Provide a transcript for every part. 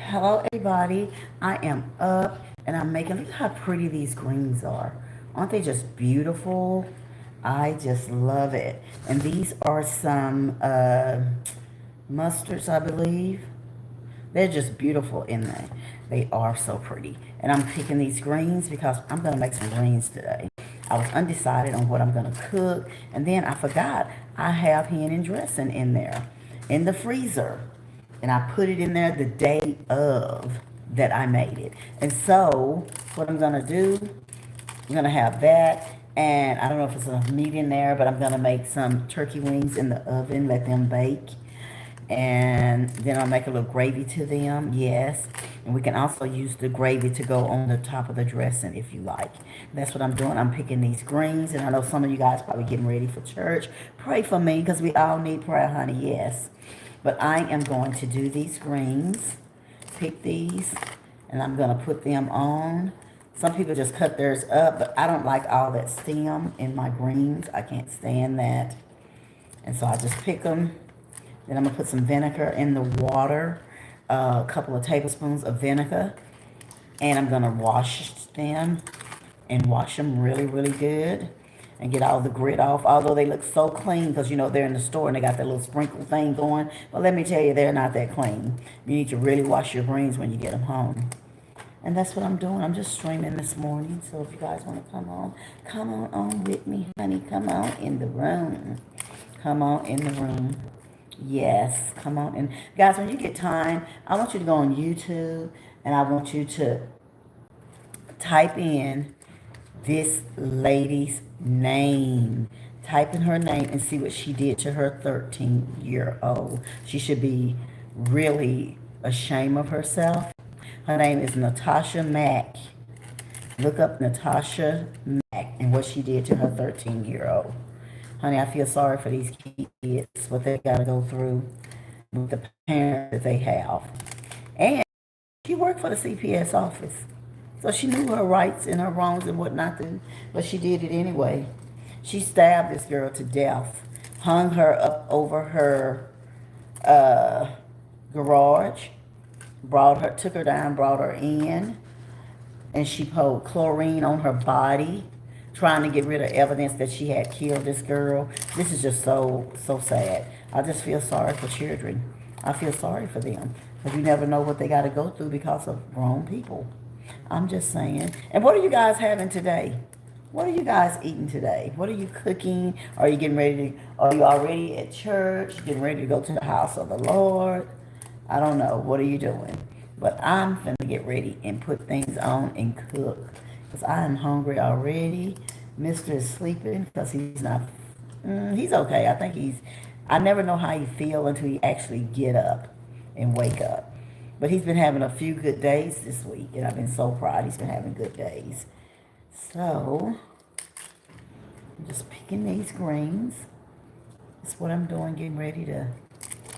Hello, everybody. I am up and I'm making, look how pretty these greens are. Aren't they just beautiful? I just love it. And these are some mustards, I believe. They're just beautiful in there. They are so pretty. And I'm picking these greens because I'm going to make some greens today. I was undecided on what I'm going to cook. And then I forgot I have hen and dressing in there in the freezer. And I put it in there the day of that I made it. And so what I'm going to do, I'm going to have that. And I don't know if it's enough meat in there, but I'm going to make some turkey wings in the oven, let them bake, and then I'll make a little gravy to them, yes. And we can also use the gravy to go on the top of the dressing if you like. That's what I'm doing. I'm picking these greens, and I know some of you guys probably getting ready for church. Pray for me, because we all need prayer, honey, yes. But I am going to do these greens, pick these, and I'm going to put them on. Some people just cut theirs up, but I don't like all that stem in my greens. I can't stand that. And so I just pick them. Then I'm going to put some vinegar in the water, a couple of tablespoons of vinegar. And I'm going to wash them and wash them really, really good and get all the grit off. Although they look so clean because, you know, they're in the store and they got that little sprinkle thing going. But let me tell you, they're not that clean. You need to really wash your greens when you get them home. And that's what I'm doing. I'm just streaming this morning. So if you guys want to come on with me, honey. Come on in the room. Come on in the room. Yes, come on. And guys, when you get time, I want you to go on YouTube and I want you to type in this lady's name. Type in her name and see what she did to her 13-year-old. She should be really ashamed of herself. Her name is Natasha Mack. Look up Natasha Mack and what she did to her 13-year-old. Honey, I feel sorry for these kids, what they got to go through with the parents that they have. And she worked for the CPS office. So she knew her rights and her wrongs and what not to do, but she did it anyway. She stabbed this girl to death, hung her up over her garage, took her down, brought her in, and she poured chlorine on her body, trying to get rid of evidence that she had killed this girl. This is just so sad. I just feel sorry for children. I feel sorry for them. Because you never know what they got to go through because of grown people. I'm just saying. And what are you guys having today? What are you guys eating today? What are you cooking? Are you getting ready to, are you already at church? Getting ready to go to the house of the Lord? I don't know. What are you doing? But I'm going to get ready and put things on and cook. Because I am hungry already. Mr. is sleeping because he's not, he's okay. I think I never know how he feel until he actually get up and wake up. But he's been having a few good days this week, and I've been so proud he's been having good days. So, I'm just picking these greens. That's what I'm doing, getting ready to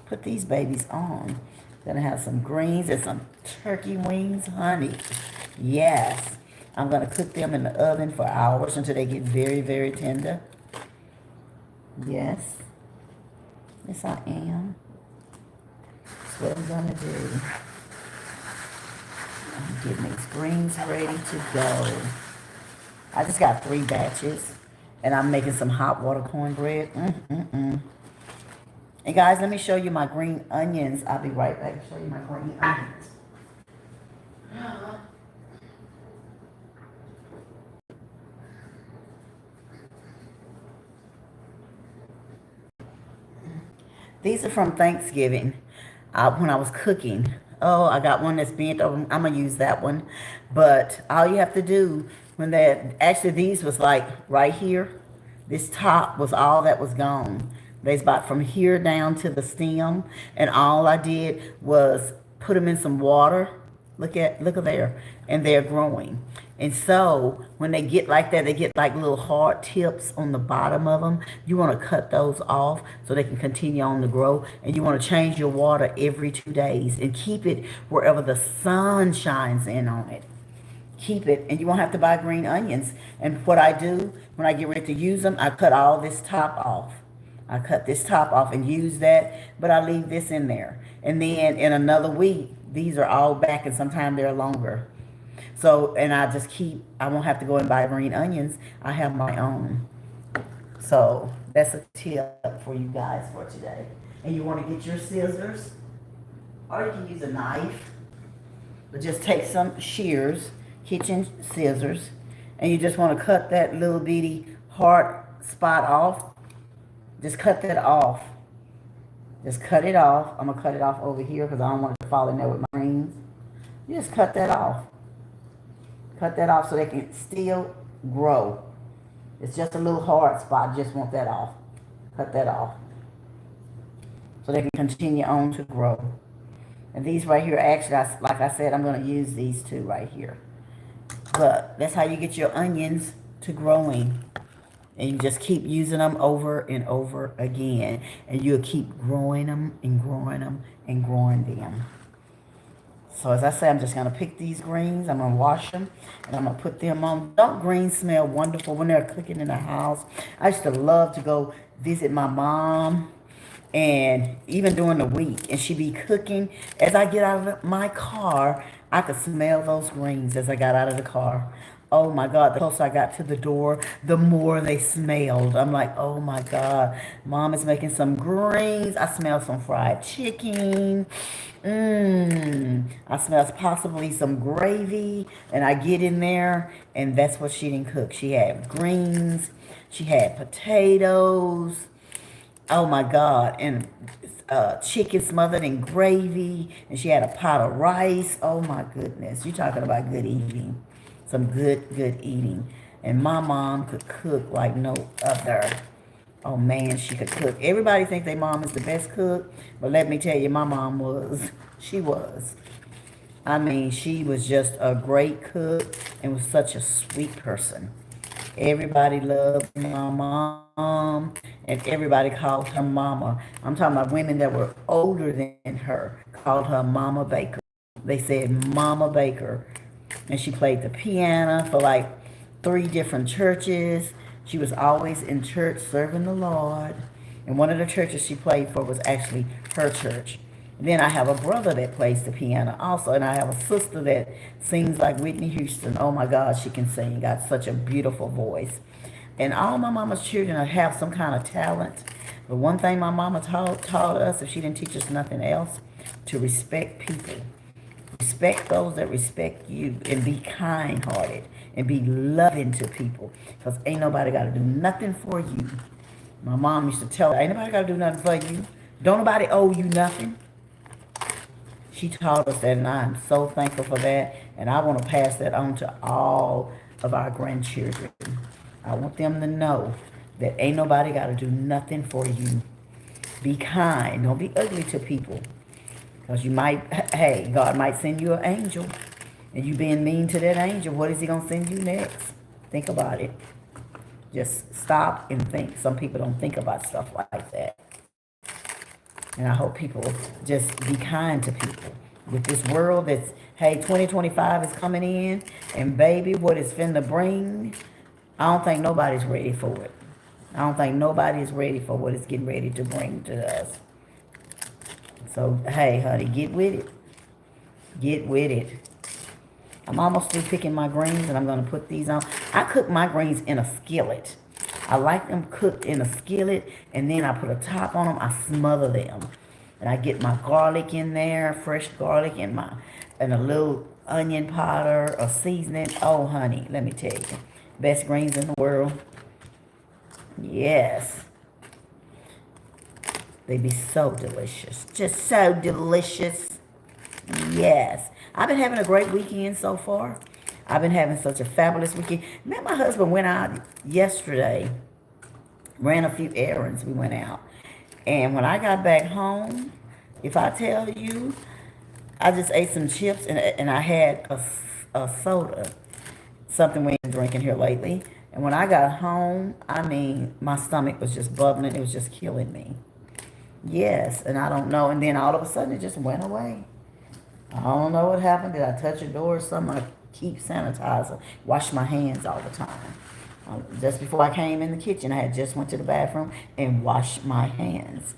put these babies on. Gonna have some greens and some turkey wings, honey. Yes. I'm going to cook them in the oven for hours until they get very, very tender. Yes. Yes, I am. That's what I'm going to do. I'm getting these greens ready to go. I just got 3 batches. And I'm making some hot water cornbread. And guys, let me show you my green onions. I'll be right back to show you my green onions. These are from Thanksgiving when I was cooking. Oh, I got one that's bent over. I'm going to use that one. But all you have to do when actually these was like right here. This top was all that was gone. There's about from here down to the stem. And all I did was put them in some water. Look at there. And they're growing. And so when they get like that, they get like little hard tips on the bottom of them. You want to cut those off so they can continue on to grow. And you want to change your water every 2 days and keep it wherever the sun shines in on it. Keep it, and you won't have to buy green onions. And what I do when I get ready to use them, I cut all this top off. I cut this top off and use that, but I leave this in there. And then in another week, These are all back, and sometimes they're longer. So, and I won't have to go and buy green onions. I have my own. So that's a tip for you guys for today. And you want to get your scissors, or you can use a knife, but just take some shears, kitchen scissors, and you just want to cut that little bitty hard spot off. Just cut that off. Just cut it off. I'm going to cut it off over here because I don't want it to fall in there with my greens. You just cut that off. Cut that off so they can still grow. It's just a little hard spot. I just want that off. Cut that off. So they can continue on to grow. And these right here, actually, like I said, I'm going to use these two right here. But that's how you get your onions to growing. And you just keep using them over and over again. And you'll keep growing them and growing them and growing them. So as I say, I'm just going to pick these greens. I'm going to wash them. And I'm going to put them on. Don't greens smell wonderful when they're cooking in the house? I used to love to go visit my mom. And even during the week. And she'd be cooking. As I get out of my car, I could smell those greens as I got out of the car. Oh my God, the closer I got to the door, the more they smelled. I'm like, oh my God, Mom is making some greens. I smell some fried chicken. I smell possibly some gravy. And I get in there, and that's what she didn't cook. She had greens. She had potatoes. Oh my God, and chicken smothered in gravy. And she had a pot of rice. Oh my goodness, you're talking about good eating. Some good eating. And my mom could cook like no other. Oh man, she could cook. Everybody think their mom is the best cook, but let me tell you, my mom was. She was. I mean, she was just a great cook and was such a sweet person. Everybody loved my mom, and everybody called her mama. I'm talking about women that were older than her, called her Mama Baker. They said Mama Baker. And she played the piano for like 3 different churches. She was always in church serving the Lord. And one of the churches she played for was actually her church. And then I have a brother that plays the piano also. And I have a sister that sings like Whitney Houston. Oh my God, she can sing. Got such a beautiful voice. And all my mama's children have some kind of talent. But one thing my mama taught us, if she didn't teach us nothing else, to respect people. Respect those that respect you, and be kind-hearted and be loving to people, because ain't nobody got to do nothing for you. My mom used to tell her, ain't nobody got to do nothing for you. Don't nobody owe you nothing. She taught us that, and I'm so thankful for that, and I want to pass that on to all of our grandchildren. I want them to know that ain't nobody got to do nothing for you. Be kind. Don't be ugly to people. Because you might, hey, God might send you an angel. And you being mean to that angel, what is he going to send you next? Think about it. Just stop and think. Some people don't think about stuff like that. And I hope people just be kind to people. With this world that's, hey, 2025 is coming in. And baby, what it's finna bring, I don't think nobody's ready for it. I don't think nobody is ready for what it's getting ready to bring to us. So, hey, honey, get with it. Get with it. I'm almost through picking my greens, and I'm going to put these on. I cook my greens in a skillet. I like them cooked in a skillet, and then I put a top on them. I smother them. And I get my garlic in there, fresh garlic, and a little onion powder or seasoning. Oh, honey, let me tell you. Best greens in the world. Yes. They be so delicious. Just so delicious. Yes. I've been having a great weekend so far. I've been having such a fabulous weekend. Me and my husband went out yesterday. Ran a few errands. We went out. And when I got back home, if I tell you, I just ate some chips and I had a soda. Something we ain't been drinking here lately. And when I got home, I mean, my stomach was just bubbling. It was just killing me. Yes, and I don't know. And then all of a sudden, it just went away. I don't know what happened. Did I touch a door or something? I keep sanitizer. Wash my hands all the time. Just before I came in the kitchen, I had just went to the bathroom and washed my hands.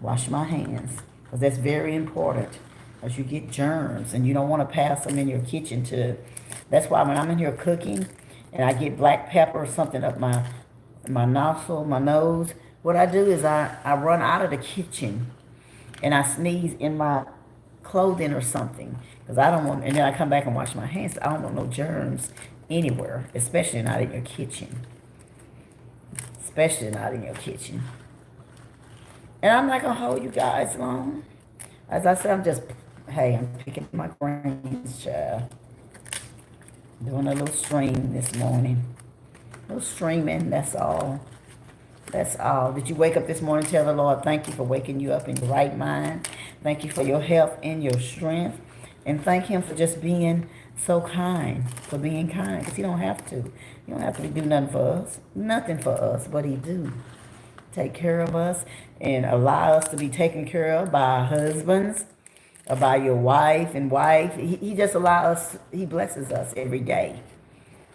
Wash my hands. Because that's very important. Because you get germs and you don't want to pass them in your kitchen too. That's why when I'm in here cooking and I get black pepper or something up my nostril, my nose, what I do is I run out of the kitchen and I sneeze in my clothing or something. Because I don't want, and then I come back and wash my hands. I don't want no germs anywhere, especially not in your kitchen. Especially not in your kitchen. And I'm not going to hold you guys long. As I said, I'm picking my grains, child. Doing a little stream this morning. A little streaming, that's all. That's all. Did you wake up this morning? Tell the Lord, thank you for waking you up in your right mind. Thank you for your health and your strength. And thank him for just being so kind. For being kind. Because he don't have to. He don't have to do nothing for us. Nothing for us. But he do. Take care of us. And allow us to be taken care of by our husbands. Or by your wife and wife. He just allows us. He blesses us every day.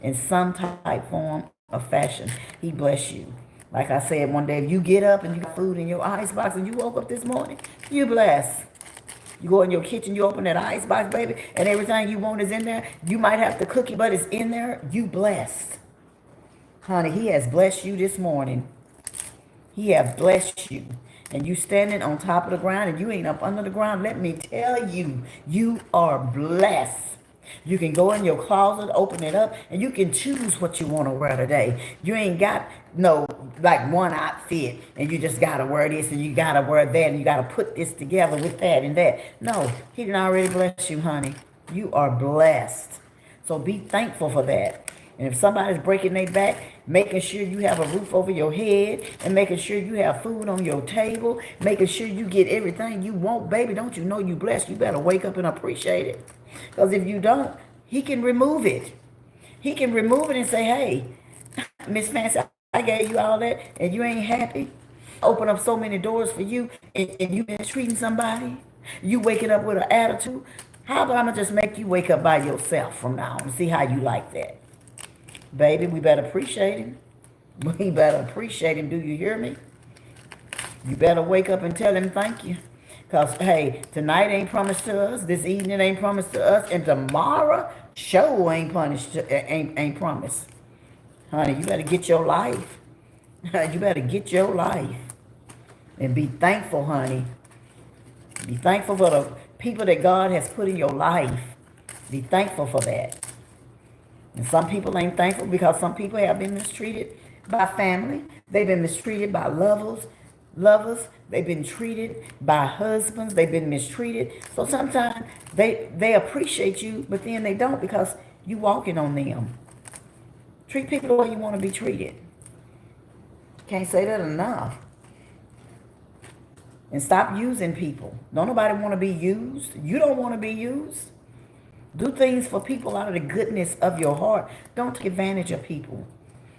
In some type, form, or fashion. He bless you. Like I said one day, if you get up and you got food in your icebox and you woke up this morning, you blessed. You go in your kitchen, you open that icebox, baby, and everything you want is in there. You might have to cook it, but it's in there. You blessed. Honey, he has blessed you this morning. He has blessed you. And you standing on top of the ground and you ain't up under the ground. Let me tell you, you are blessed. You can go in your closet, open it up, and you can choose what you want to wear today. You ain't got no, like, one outfit, and you just got to wear this, and you got to wear that, and you got to put this together with that and that. No, he didn't already bless you, honey. You are blessed. So be thankful for that. And if somebody's breaking their back, making sure you have a roof over your head, and making sure you have food on your table, making sure you get everything you want, baby, don't you know you blessed? You better wake up and appreciate it. Because if you don't, he can remove it. He can remove it and say, hey, Miss Fancy, I gave you all that and you ain't happy. Open up so many doors for you and you been treating somebody. You waking up with an attitude. How about I'm going to just make you wake up by yourself from now on and see how you like that? Baby, we better appreciate him. We better appreciate him. Do you hear me? You better wake up and tell him thank you. Because, hey, tonight ain't promised to us. This evening ain't promised to us. And tomorrow, show ain't promised. Honey, you better get your life. You better get your life. And be thankful, honey. Be thankful for the people that God has put in your life. Be thankful for that. And some people ain't thankful because some people have been mistreated by family. They've been mistreated by lovers. They've been treated by husbands. They've been mistreated. So sometimes they appreciate you, but then they don't because you walking on them. Treat people the way you want to be treated. Can't say that enough. And stop using people. Don't nobody want to be used. You don't want to be used. Do things for people out of the goodness of your heart. Don't take advantage of people.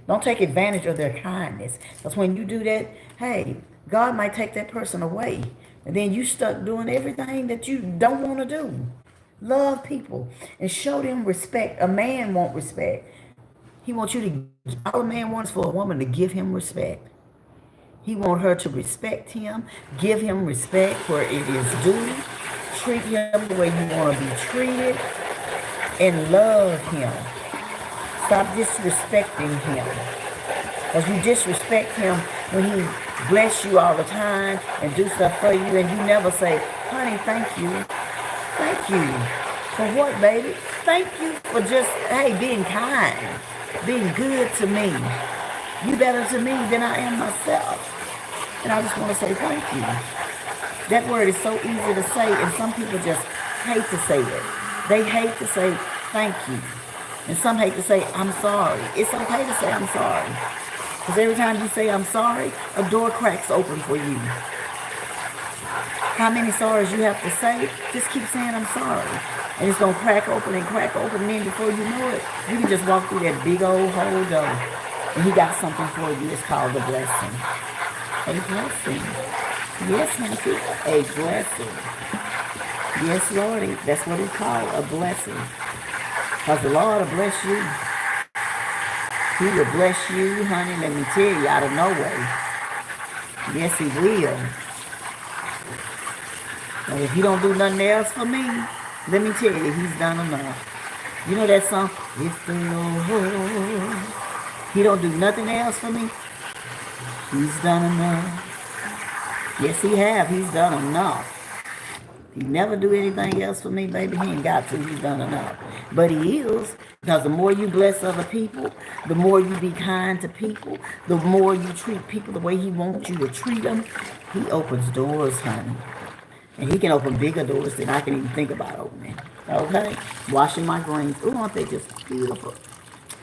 Don't take advantage of their kindness. Because when you do that, hey, God might take that person away. And then you stuck doing everything that you don't want to do. Love people and show them respect. A man wants respect. He wants you to, all a man wants for a woman to give him respect. He wants her to respect him, give him respect where it is due, treat him the way you want to be treated, and love him. Stop disrespecting him. Because you disrespect him when he bless you all the time and do stuff for you, and you never say, honey, thank you. Thank you. For what, baby? Thank you for just, hey, being kind, being good to me. You better to me than I am myself. And I just want to say thank you. That word is so easy to say, and some people just hate to say it. They hate to say thank you. And some hate to say, I'm sorry. It's okay to say I'm sorry. Because every time you say I'm sorry, a door cracks open for you. How many sorries you have to say? Just keep saying I'm sorry. And it's going to crack open, and then before you know it, you can just walk through that big old hole door. And he got something for you. It's called a blessing. A blessing. Yes, Nancy, a blessing. Yes, Lordy, that's what it's called, a blessing. Because the Lord will bless you. He will bless you, honey, let me tell you, out of nowhere. Yes, he will. And if he don't do nothing else for me, let me tell you, he's done enough. You know that song? If the Lord, he don't do nothing else for me, he's done enough. Yes, he have. He's done enough. He never do anything else for me, baby. He ain't got to. He's done enough. But he is. Because the more you bless other people, the more you be kind to people, the more you treat people the way he wants you to treat them, he opens doors, honey. And he can open bigger doors than I can even think about opening. Okay? Washing my greens. Ooh, aren't they just beautiful?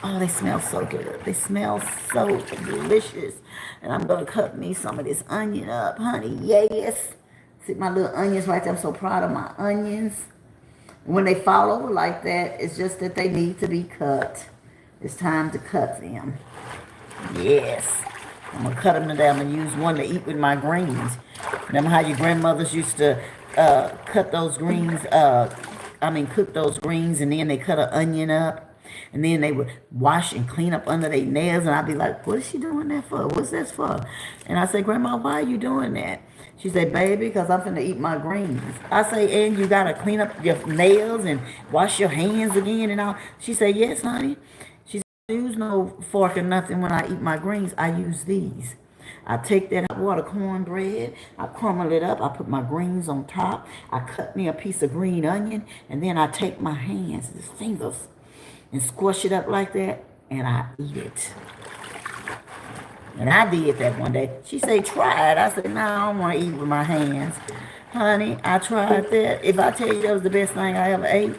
Oh, they smell so good. They smell so delicious. And I'm going to cut me some of this onion up, honey. Yes. See my little onions right there. I'm so proud of my onions. When they fall over like that, it's just that they need to be cut. It's time to cut them. Yes. I'm going to cut them today. I'm going to use one to eat with my greens. Remember how your grandmothers used to cut those greens, cook those greens, and then they cut an onion up. And then they would wash and clean up under their nails. And I'd be like, what is she doing that for? What's this for? And I say, Grandma, why are you doing that? She said, baby, because I'm finna eat my greens. I say, and you got to clean up your nails and wash your hands again and all. She said, yes, honey. She said, I don't use no fork or nothing when I eat my greens. I use these. I take that hot water cornbread, I crumble it up, I put my greens on top, I cut me a piece of green onion, and then I take my hands, the fingers, and squash it up like that, and I eat it. And I did that one day. She said, try it. I said, no, I don't want to eat with my hands. Honey, I tried that. If I tell you that was the best thing I ever ate,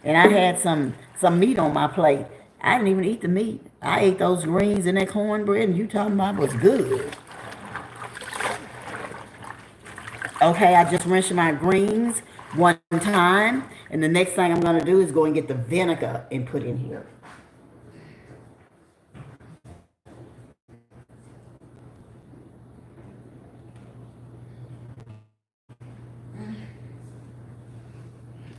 and I had some meat on my plate, I didn't even eat the meat. I ate those greens and that cornbread, and you talking about was good. Okay, I just rinsed my greens one time, and the next thing I'm going to do is go and get the vinegar and put in here.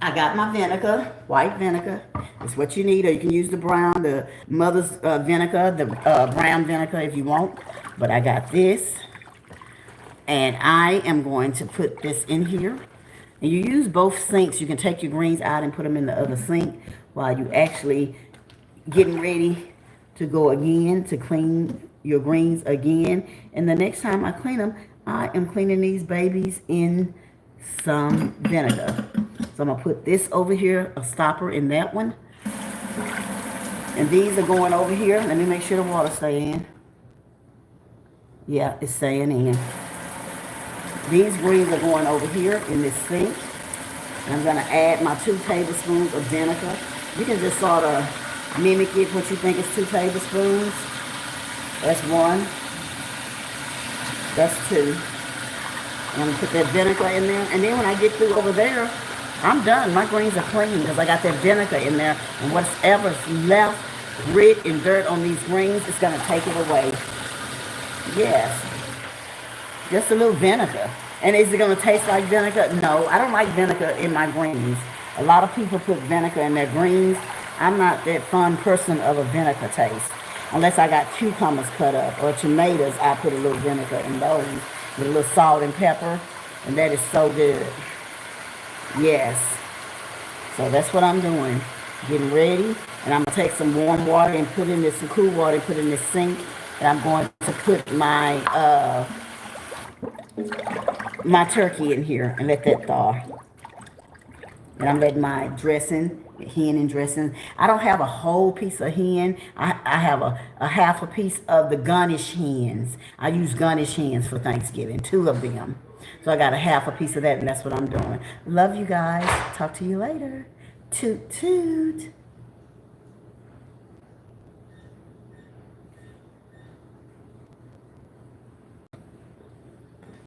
I got my vinegar, white vinegar. It's what you need, or you can use the brown, the mother's vinegar, the brown vinegar if you want. But I got this, and I am going to put this in here. And you use both sinks. You can take your greens out and put them in the other sink while you actually getting ready to go again to clean your greens again. And the next time I clean them, I am cleaning these babies in some vinegar. So I'm going to put this over here, a stopper in that one. And these are going over here. Let me make sure the water stay in. Yeah, it's staying in. These greens are going over here in this sink. And I'm going to add my 2 tablespoons of vinegar. You can just sort of mimic it, what you think is 2 tablespoons. That's 1. That's 2. I'm going to put that vinegar in there. And then when I get through over there, I'm done. My greens are clean because I got that vinegar in there. And whatever's left, grit and dirt on these greens, it's going to take it away. Yes. Just a little vinegar. And is it going to taste like vinegar? No, I don't like vinegar in my greens. A lot of people put vinegar in their greens. I'm not that fun person of a vinegar taste. Unless I got cucumbers cut up or tomatoes, I put a little vinegar in those with a little salt and pepper. And that is so good. Yes. So that's what I'm doing. Getting ready. And I'm going to take some warm water and put in this, some cool water and put in this sink. And I'm going to put my my turkey in here and let that thaw. And I'm letting my dressing, hen and dressing. I don't have a whole piece of hen. I have a half a piece of the Garnish hens. I use Garnish hens for Thanksgiving, 2 of them. So I got a half a piece of that, and that's what I'm doing. Love you guys. Talk to you later. Toot toot.